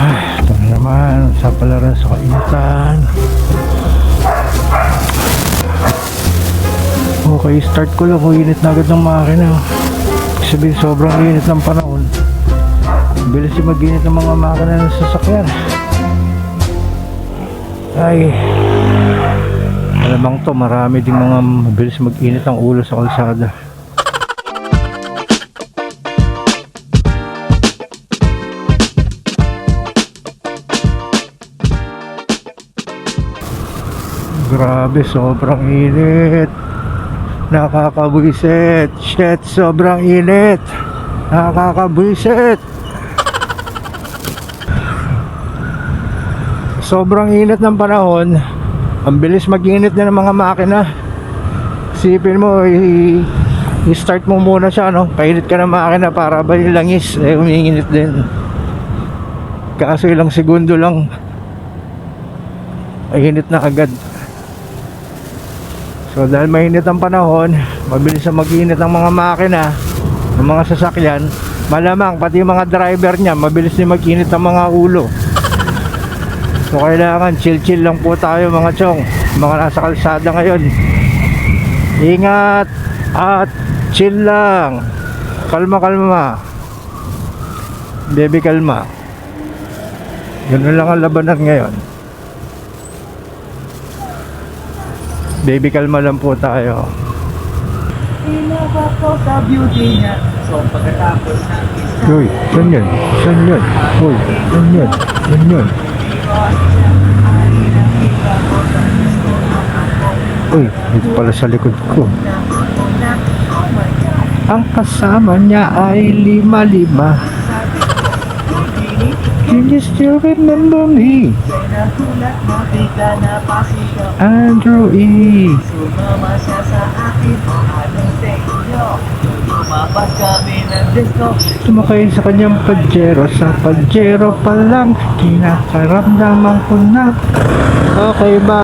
Ito na naman sa palaran sa kainitan. Okay, start ko lang. Init na agad ng makina. Sabihin sobrang init ng panahon. Bilis yung mag-init ng mga makina ng sasakyan. Ay, alamang to, marami ding mga mabilis mag-init ang ulo sa kalsada. Grabe, sobrang init. Nakakabwisit. Shit, sobrang init. Nakakabwisit. Sobrang init ng panahon. Ang bilis mag-init na ng mga makina. Isipin mo, i-start mo muna siya, no? Painit ka ng makina para ba yung langis umiinit din. Kaso ilang segundo lang ay init na agad. So dahil mainit ang panahon, mabilis na mag-init ang mga makina, ng mga sasakyan, malamang pati yung mga driver niya mabilis din mag-init ang mga ulo. So kailangan chill lang po tayo mga chong, mga nasa kalsada ngayon. Ingat at chill lang. Kalma. Baby, kalma. Ganun lang ang labanan ngayon. Baby, kalma lang po tayo. Inabako sa beauty niya. So pagkatapos ng isa. Uy, saan yun? Uy, saan yun? Uy, dito pala sa likod ko. Ang kasama niya ay lima. Can you still remember me? Andrew E. Sumama siya sa akin. Anong sa inyo? Lumabas kami ng disco. Sumakay sa kanyang Pajero. Sa Pajero pa lang kinakaramdaman ko na. Okay ba?